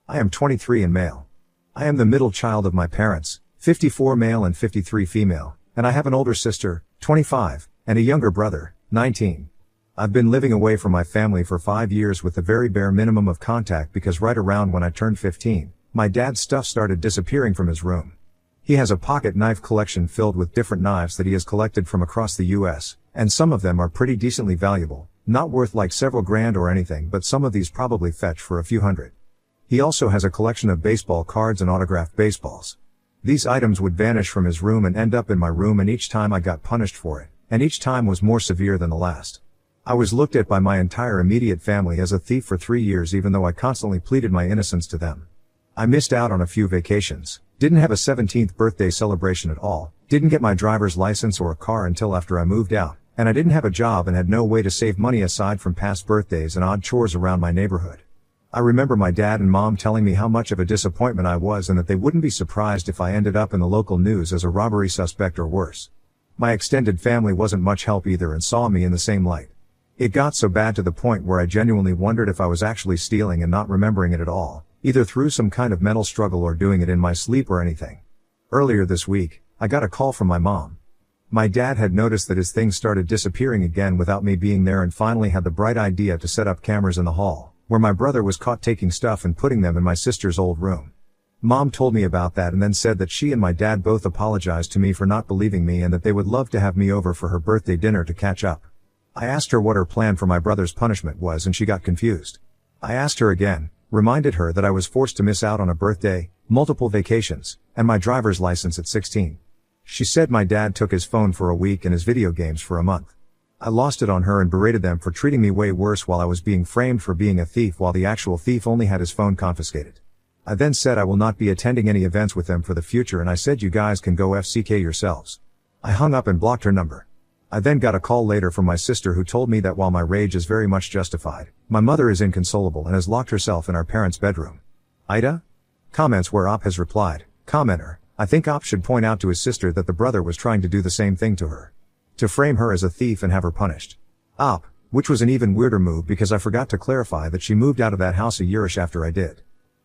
I am 23 and male. I am the middle child of my parents, 54 male and 53 female, and I have an older sister, 25, and a younger brother, 19. I've been living away from my family for 5 years with the very bare minimum of contact because right around when I turned 15, my dad's stuff started disappearing from his room. He has a pocket knife collection filled with different knives that he has collected from across the US, and some of them are pretty decently valuable, not worth like several grand or anything, but some of these probably fetch for a few hundred. He also has a collection of baseball cards and autographed baseballs. These items would vanish from his room and end up in my room, and each time I got punished for it, and each time was more severe than the last. I was looked at by my entire immediate family as a thief for 3 years, even though I constantly pleaded my innocence to them. I missed out on a few vacations, didn't have a 17th birthday celebration at all, didn't get my driver's license or a car until after I moved out, and I didn't have a job and had no way to save money aside from past birthdays and odd chores around my neighborhood. I remember my dad and mom telling me how much of a disappointment I was and that they wouldn't be surprised if I ended up in the local news as a robbery suspect or worse. My extended family wasn't much help either and saw me in the same light. It got so bad to the point where I genuinely wondered if I was actually stealing and not remembering it at all, either through some kind of mental struggle or doing it in my sleep or anything. Earlier this week, I got a call from my mom. My dad had noticed that his things started disappearing again without me being there and finally had the bright idea to set up cameras in the hall, where my brother was caught taking stuff and putting them in my sister's old room. Mom told me about that and then said that she and my dad both apologized to me for not believing me and that they would love to have me over for her birthday dinner to catch up. I asked her what her plan for my brother's punishment was and she got confused. I asked her again, reminded her that I was forced to miss out on a birthday, multiple vacations, and my driver's license at 16. She said my dad took his phone for a week and his video games for a month. I lost it on her and berated them for treating me way worse while I was being framed for being a thief while the actual thief only had his phone confiscated. I then said I will not be attending any events with them for the future and I said you guys can go FCK yourselves. I hung up and blocked her number. I then got a call later from my sister who told me that while my rage is very much justified, my mother is inconsolable and has locked herself in our parents' bedroom. Ida? Comments where Op has replied, commenter, I think Op should point out to his sister that the brother was trying to do the same thing to her. To frame her as a thief and have her punished. Op, which was an even weirder move because I forgot to clarify that she moved out of that house a yearish after I did.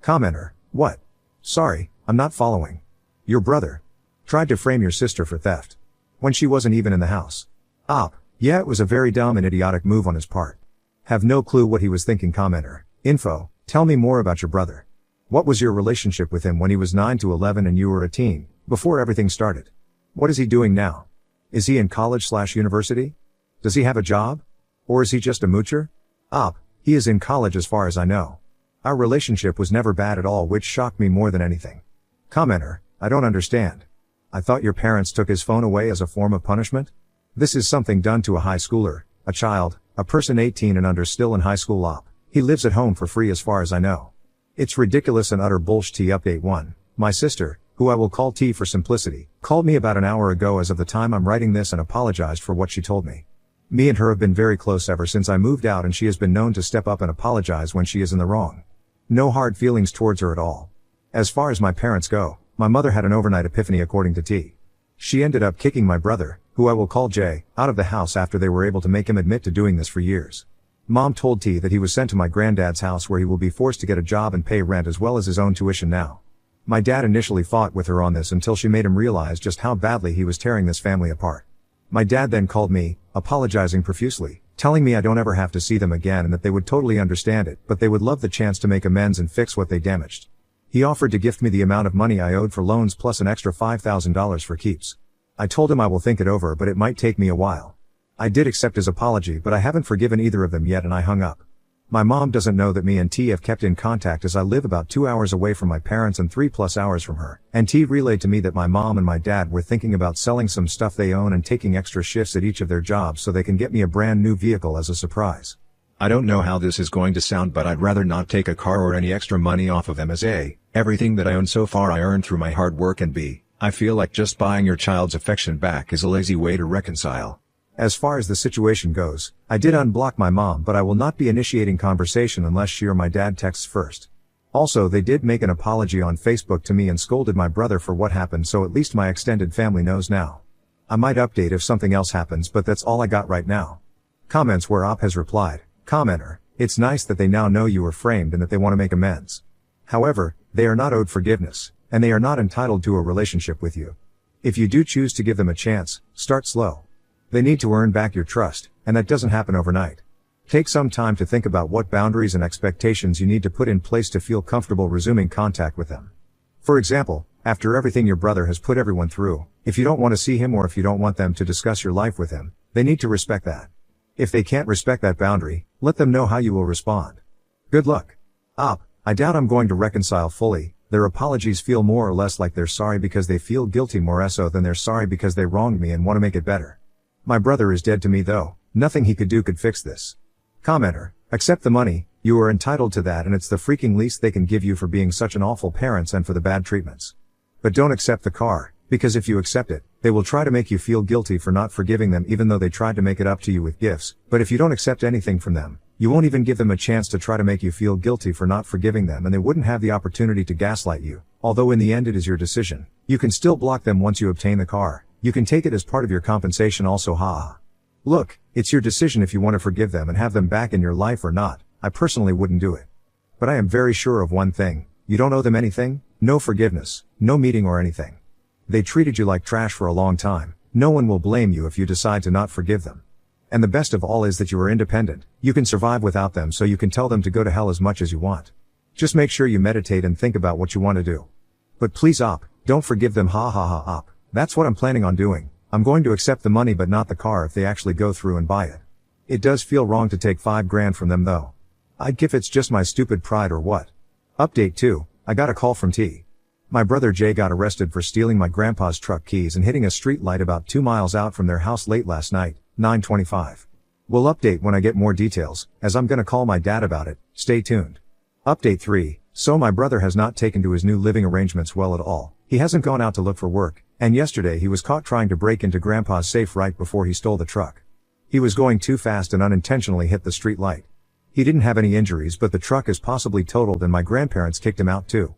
Commenter, what? Sorry, I'm not following. Your brother tried to frame your sister for theft when she wasn't even in the house. Op, yeah, it was a very dumb and idiotic move on his part. Have no clue what he was thinking. Commenter, info, tell me more about your brother. What was your relationship with him when he was 9 to 11 and you were a teen, before everything started? What is he doing now? Is he in college/university? Does he have a job? Or is he just a moocher? Op, he is in college as far as I know. Our relationship was never bad at all, which shocked me more than anything. Commenter, I don't understand. I thought your parents took his phone away as a form of punishment? This is something done to a high schooler, a child, a person 18 and under still in high school. Op, he lives at home for free as far as I know. It's ridiculous and utter bullshit. Update 1. My sister, who I will call T for simplicity, called me about an hour ago as of the time I'm writing this and apologized for what she told me. Me and her have been very close ever since I moved out and she has been known to step up and apologize when she is in the wrong. No hard feelings towards her at all. As far as my parents go, my mother had an overnight epiphany according to T. She ended up kicking my brother, who I will call J, out of the house after they were able to make him admit to doing this for years. Mom told T that he was sent to my granddad's house where he will be forced to get a job and pay rent as well as his own tuition now. My dad initially fought with her on this until she made him realize just how badly he was tearing this family apart. My dad then called me, apologizing profusely, telling me I don't ever have to see them again and that they would totally understand it, but they would love the chance to make amends and fix what they damaged. He offered to gift me the amount of money I owed for loans plus an extra $5,000 for keeps. I told him I will think it over, but it might take me a while. I did accept his apology, but I haven't forgiven either of them yet and I hung up. My mom doesn't know that me and T have kept in contact as I live about 2 hours away from my parents and 3+ hours from her, and T relayed to me that my mom and my dad were thinking about selling some stuff they own and taking extra shifts at each of their jobs so they can get me a brand new vehicle as a surprise. I don't know how this is going to sound, but I'd rather not take a car or any extra money off of them, as A, everything that I own so far I earned through my hard work, and B, I feel like just buying your child's affection back is a lazy way to reconcile. As far as the situation goes, I did unblock my mom, but I will not be initiating conversation unless she or my dad texts first. Also, they did make an apology on Facebook to me and scolded my brother for what happened, so at least my extended family knows now. I might update if something else happens, but that's all I got right now. Comments where Op has replied, commenter, it's nice that they now know you were framed and that they want to make amends. However, they are not owed forgiveness, and they are not entitled to a relationship with you. If you do choose to give them a chance, start slow. They need to earn back your trust, and that doesn't happen overnight. Take some time to think about what boundaries and expectations you need to put in place to feel comfortable resuming contact with them. For example, after everything your brother has put everyone through, if you don't want to see him or if you don't want them to discuss your life with him, they need to respect that. If they can't respect that boundary, let them know how you will respond. Good luck. Op, I doubt I'm going to reconcile fully. Their apologies feel more or less like they're sorry because they feel guilty more so than they're sorry because they wronged me and want to make it better. My brother is dead to me though, nothing he could do could fix this. Commenter, accept the money, you are entitled to that and it's the freaking least they can give you for being such an awful parents and for the bad treatments. But don't accept the car, because if you accept it, they will try to make you feel guilty for not forgiving them even though they tried to make it up to you with gifts. But if you don't accept anything from them, you won't even give them a chance to try to make you feel guilty for not forgiving them and they wouldn't have the opportunity to gaslight you. Although in the end it is your decision. You can still block them once you obtain the car. You can take it as part of your compensation also haha. Look, it's your decision if you want to forgive them and have them back in your life or not. I personally wouldn't do it. But I am very sure of one thing, you don't owe them anything, no forgiveness, no meeting or anything. They treated you like trash for a long time. No one will blame you if you decide to not forgive them. And the best of all is that you are independent, you can survive without them so you can tell them to go to hell as much as you want. Just make sure you meditate and think about what you want to do. But please op, don't forgive them ha ha ha op. That's what I'm planning on doing. I'm going to accept the money but not the car if they actually go through and buy it. It does feel wrong to take $5,000 from them though. I'd if it's just my stupid pride or what. Update 2, I got a call from T. My brother Jay got arrested for stealing my grandpa's truck keys and hitting a street light about 2 miles out from their house late last night, 9:25. We'll update when I get more details, as I'm gonna call my dad about it, stay tuned. Update 3, so my brother has not taken to his new living arrangements well at all. He hasn't gone out to look for work, and yesterday he was caught trying to break into grandpa's safe right before he stole the truck. He was going too fast and unintentionally hit the street light. He didn't have any injuries but the truck is possibly totaled and my grandparents kicked him out too.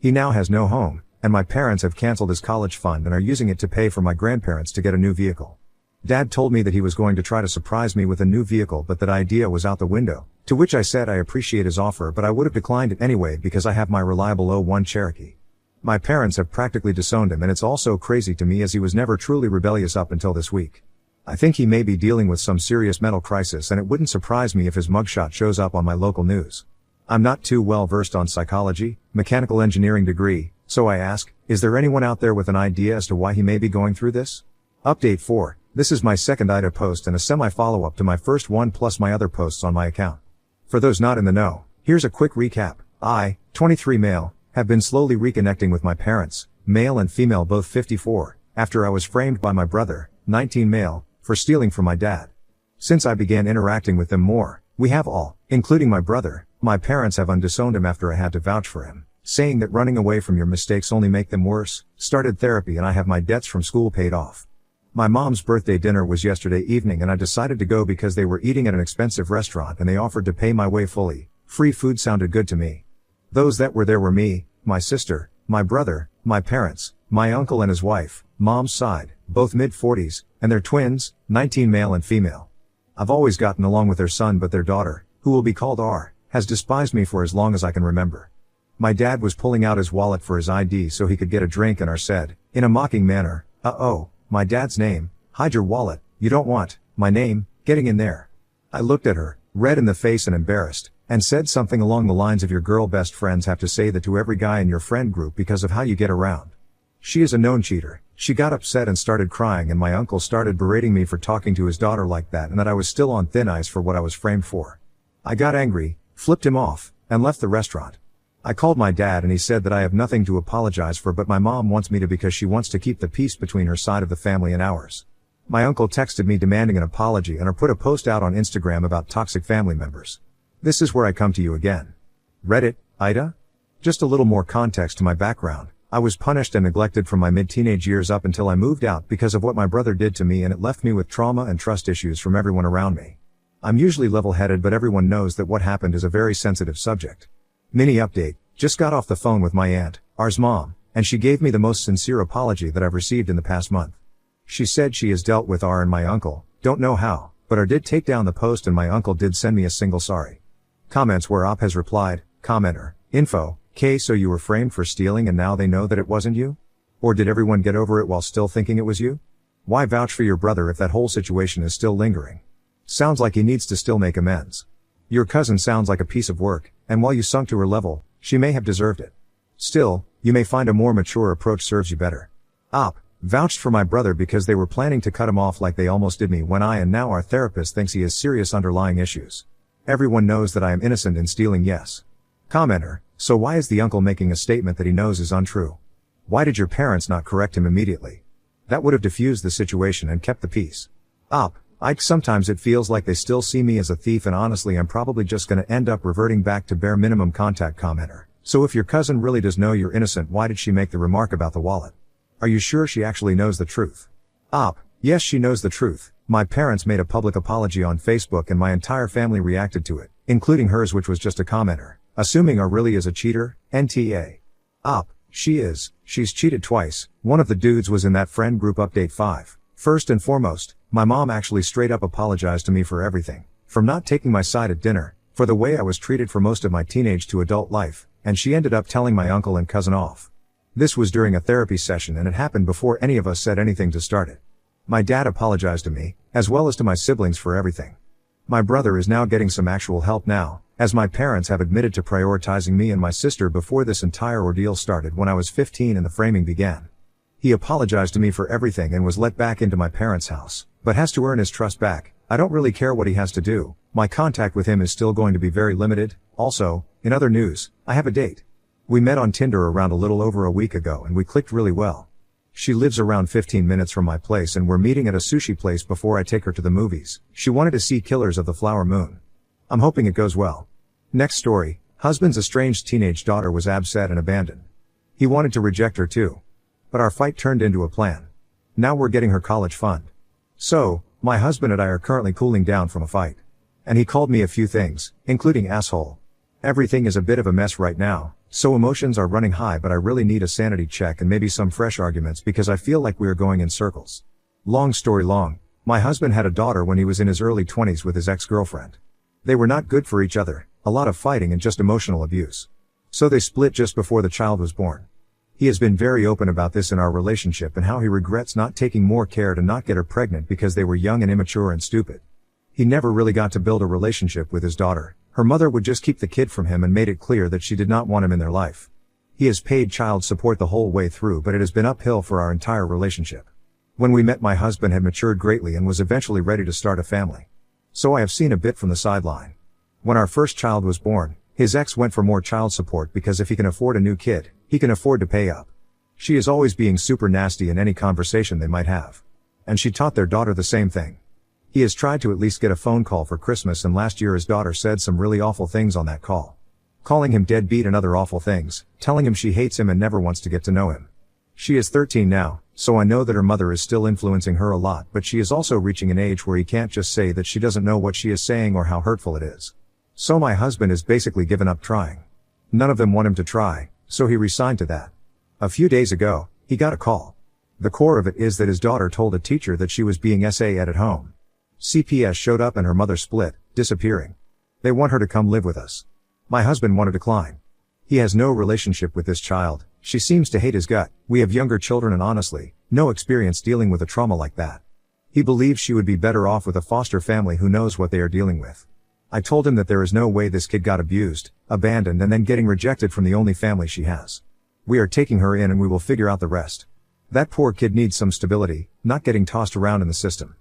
He now has no home, and my parents have canceled his college fund and are using it to pay for my grandparents to get a new vehicle. Dad told me that he was going to try to surprise me with a new vehicle but that idea was out the window, to which I said I appreciate his offer but I would have declined it anyway because I have my reliable '01 Cherokee. My parents have practically disowned him and it's also crazy to me as he was never truly rebellious up until this week. I think he may be dealing with some serious mental crisis and it wouldn't surprise me if his mugshot shows up on my local news. I'm not too well versed on psychology, mechanical engineering degree, so I ask, is there anyone out there with an idea as to why he may be going through this? Update 4, this is my second IDA post and a semi-follow-up to my first one plus my other posts on my account. For those not in the know, here's a quick recap. I, 23 male, have been slowly reconnecting with my parents, male and female both 54, after I was framed by my brother, 19 male, for stealing from my dad. Since I began interacting with them more, we have all, including my brother, my parents have undisowned him after I had to vouch for him, saying that running away from your mistakes only make them worse, started therapy and I have my debts from school paid off. My mom's birthday dinner was yesterday evening and I decided to go because they were eating at an expensive restaurant and they offered to pay my way fully. Free food sounded good to me. Those that were there were me, my sister, my brother, my parents, my uncle and his wife, mom's side, both mid-40s, and their twins, 19 male and female. I've always gotten along with their son but their daughter, who will be called R, has despised me for as long as I can remember. My dad was pulling out his wallet for his ID so he could get a drink and R said, in a mocking manner, "Uh-oh, my dad's name, hide your wallet, you don't want my name getting in there." I looked at her, red in the face and embarrassed, and said something along the lines of your girl best friends have to say that to every guy in your friend group because of how you get around. She is a known cheater. She got upset and started crying and my uncle started berating me for talking to his daughter like that and that I was still on thin ice for what I was framed for. I got angry, flipped him off, and left the restaurant. I called my dad and he said that I have nothing to apologize for but my mom wants me to because she wants to keep the peace between her side of the family and ours. My uncle texted me demanding an apology and put a post out on Instagram about toxic family members. This is where I come to you again. Reddit, Ida? Just a little more context to my background. I was punished and neglected from my mid-teenage years up until I moved out because of what my brother did to me and it left me with trauma and trust issues from everyone around me. I'm usually level-headed but everyone knows that what happened is a very sensitive subject. Mini update, just got off the phone with my aunt, R's mom, and she gave me the most sincere apology that I've received in the past month. She said she has dealt with R and my uncle, don't know how, but R did take down the post and my uncle did send me a single sorry. Comments where Op has replied, commenter, info, So you were framed for stealing and now they know that it wasn't you? Or did everyone get over it while still thinking it was you? Why vouch for your brother if that whole situation is still lingering? Sounds like he needs to still make amends. Your cousin sounds like a piece of work, and while you sunk to her level, she may have deserved it. Still, you may find a more mature approach serves you better. Vouched for my brother because they were planning to cut him off like they almost did me when and now our therapist thinks he has serious underlying issues. Everyone knows that I am innocent in stealing, yes. Commenter, so why is the uncle making a statement that he knows is untrue? Why did your parents not correct him immediately? That would have diffused the situation and kept the peace. Sometimes it feels like they still see me as a thief and honestly I'm probably just gonna end up reverting back to bare minimum contact. Commenter, so if your cousin really does know you're innocent, why did she make the remark about the wallet? Are you sure she actually knows the truth? Yes, she knows the truth. My parents made a public apology on Facebook and my entire family reacted to it, including hers, which was just a commenter. Assuming really is a cheater, NTA. She's cheated twice. One of the dudes was in that friend group. Update 5. First and foremost, my mom actually straight up apologized to me for everything. From not taking my side at dinner, for the way I was treated for most of my teenage to adult life, and she ended up telling my uncle and cousin off. This was during a therapy session and it happened before any of us said anything to start it. My dad apologized to me, as well as to my siblings for everything. My brother is now getting some actual help now, as my parents have admitted to prioritizing me and my sister before this entire ordeal started when I was 15 and the framing began. He apologized to me for everything and was let back into my parents' house, but has to earn his trust back. I don't really care what he has to do. My contact with him is still going to be very limited. Also, in other news, I have a date. We met on Tinder around a little over a week ago and we clicked really well. She lives around 15 minutes from my place and we're meeting at a sushi place before I take her to the movies. She wanted to see Killers of the Flower Moon. I'm hoping it goes well. Next story, husband's estranged teenage daughter was upset and abandoned. He wanted to reject her too. But our fight turned into a plan. Now we're getting her college fund. So, my husband and I are currently cooling down from a fight. And he called me a few things, including asshole. Everything is a bit of a mess right now, so emotions are running high, but I really need a sanity check and maybe some fresh arguments because I feel like we are going in circles. Long story long, my husband had a daughter when he was in his early 20s with his ex-girlfriend. They were not good for each other, a lot of fighting and just emotional abuse. So they split just before the child was born. He has been very open about this in our relationship and how he regrets not taking more care to not get her pregnant because they were young and immature and stupid. He never really got to build a relationship with his daughter. Her mother would just keep the kid from him and made it clear that she did not want him in their life. He has paid child support the whole way through, but it has been uphill for our entire relationship. When we met, my husband had matured greatly and was eventually ready to start a family. So I have seen a bit from the sideline. When our first child was born, his ex went for more child support because if he can afford a new kid, he can afford to pay up. She is always being super nasty in any conversation they might have. And she taught their daughter the same thing. He has tried to at least get a phone call for Christmas, and last year his daughter said some really awful things on that call. Calling him deadbeat and other awful things, telling him she hates him and never wants to get to know him. She is 13 now, so I know that her mother is still influencing her a lot, but she is also reaching an age where he can't just say that she doesn't know what she is saying or how hurtful it is. So my husband has basically given up trying. None of them want him to try, so he resigned to that. A few days ago, he got a call. The core of it is that his daughter told a teacher that she was being SA'd at home. CPS showed up and her mother split, disappearing. They want her to come live with us. My husband wanted to decline. He has no relationship with this child. She seems to hate his gut. We have younger children and honestly, no experience dealing with a trauma like that. He believes she would be better off with a foster family who knows what they are dealing with. I told him that there is no way this kid got abused, abandoned and then getting rejected from the only family she has. We are taking her in and we will figure out the rest. That poor kid needs some stability, not getting tossed around in the system.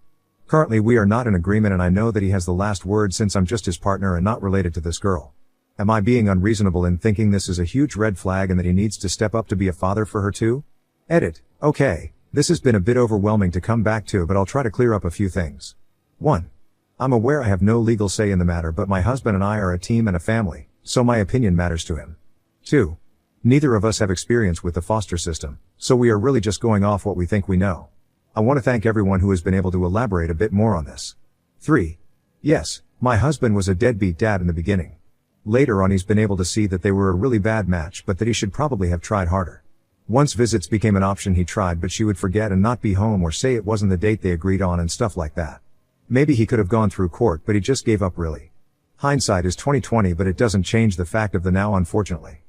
Currently we are not in agreement and I know that he has the last word since I'm just his partner and not related to this girl. Am I being unreasonable in thinking this is a huge red flag and that he needs to step up to be a father for her too? Edit. Okay, this has been a bit overwhelming to come back to, but I'll try to clear up a few things. 1. I'm aware I have no legal say in the matter, but my husband and I are a team and a family, so my opinion matters to him. 2. Neither of us have experience with the foster system, so we are really just going off what we think we know. I want to thank everyone who has been able to elaborate a bit more on this. 3. Yes, my husband was a deadbeat dad in the beginning. Later on he's been able to see that they were a really bad match, but that he should probably have tried harder. Once visits became an option he tried, but she would forget and not be home or say it wasn't the date they agreed on and stuff like that. Maybe he could have gone through court, but he just gave up really. Hindsight is 20/20, but it doesn't change the fact of the now, unfortunately.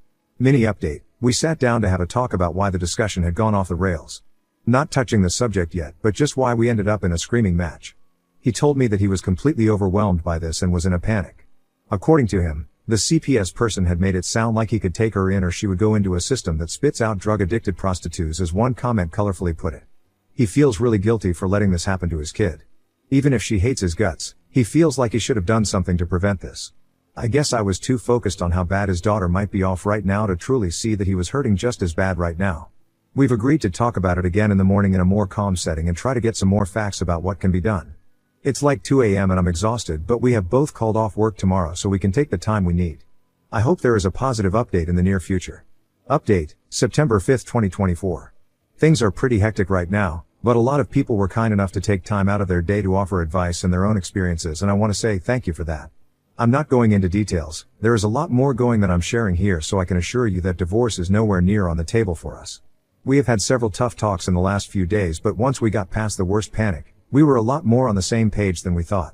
Mini update, we sat down to have a talk about why the discussion had gone off the rails. Not touching the subject yet, but just why we ended up in a screaming match. He told me that he was completely overwhelmed by this and was in a panic. According to him, the CPS person had made it sound like he could take her in or she would go into a system that spits out drug-addicted prostitutes, as one comment colorfully put it. He feels really guilty for letting this happen to his kid. Even if she hates his guts, he feels like he should have done something to prevent this. I guess I was too focused on how bad his daughter might be off right now to truly see that he was hurting just as bad right now. We've agreed to talk about it again in the morning in a more calm setting and try to get some more facts about what can be done. It's like 2 a.m. and I'm exhausted, but we have both called off work tomorrow so we can take the time we need. I hope there is a positive update in the near future. Update, September 5th, 2024. Things are pretty hectic right now, but a lot of people were kind enough to take time out of their day to offer advice and their own experiences, and I want to say thank you for that. I'm not going into details, there is a lot more going than I'm sharing here, so I can assure you that divorce is nowhere near on the table for us. We have had several tough talks in the last few days, but once we got past the worst panic, we were a lot more on the same page than we thought.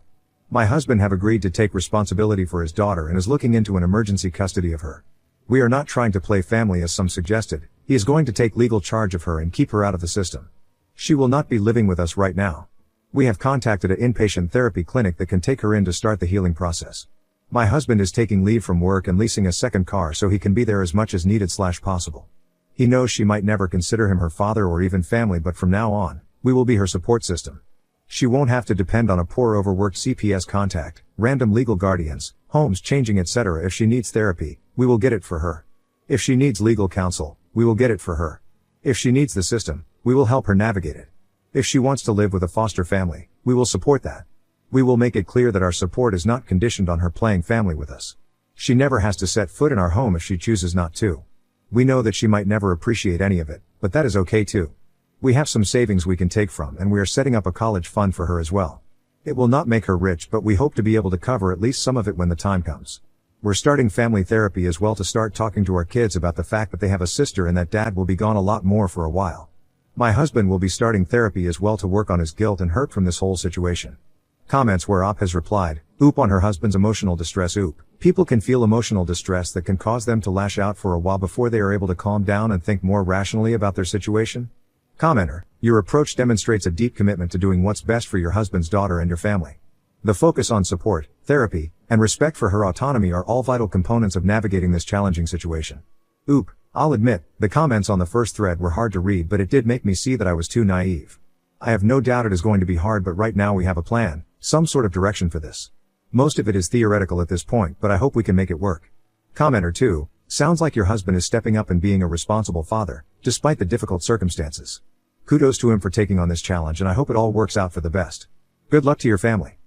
My husband have agreed to take responsibility for his daughter and is looking into an emergency custody of her. We are not trying to play family as some suggested, he is going to take legal charge of her and keep her out of the system. She will not be living with us right now. We have contacted an inpatient therapy clinic that can take her in to start the healing process. My husband is taking leave from work and leasing a second car so he can be there as much as needed / possible. He knows she might never consider him her father or even family, but from now on, we will be her support system. She won't have to depend on a poor overworked CPS contact, random legal guardians, homes changing etc. If she needs therapy, we will get it for her. If she needs legal counsel, we will get it for her. If she needs the system, we will help her navigate it. If she wants to live with a foster family, we will support that. We will make it clear that our support is not conditioned on her playing family with us. She never has to set foot in our home if she chooses not to. We know that she might never appreciate any of it, but that is okay too. We have some savings we can take from, and we are setting up a college fund for her as well. It will not make her rich, but we hope to be able to cover at least some of it when the time comes. We're starting family therapy as well to start talking to our kids about the fact that they have a sister and that dad will be gone a lot more for a while. My husband will be starting therapy as well to work on his guilt and hurt from this whole situation. Comments where Op has replied, oop on her husband's emotional distress. Oop. People can feel emotional distress that can cause them to lash out for a while before they are able to calm down and think more rationally about their situation. Commenter, your approach demonstrates a deep commitment to doing what's best for your husband's daughter and your family. The focus on support, therapy, and respect for her autonomy are all vital components of navigating this challenging situation. Oop. I'll admit, the comments on the first thread were hard to read, but it did make me see that I was too naive. I have no doubt it is going to be hard, but right now we have a plan, some sort of direction for this. Most of it is theoretical at this point, but I hope we can make it work. Commenter 2, sounds like your husband is stepping up and being a responsible father, despite the difficult circumstances. Kudos to him for taking on this challenge, and I hope it all works out for the best. Good luck to your family.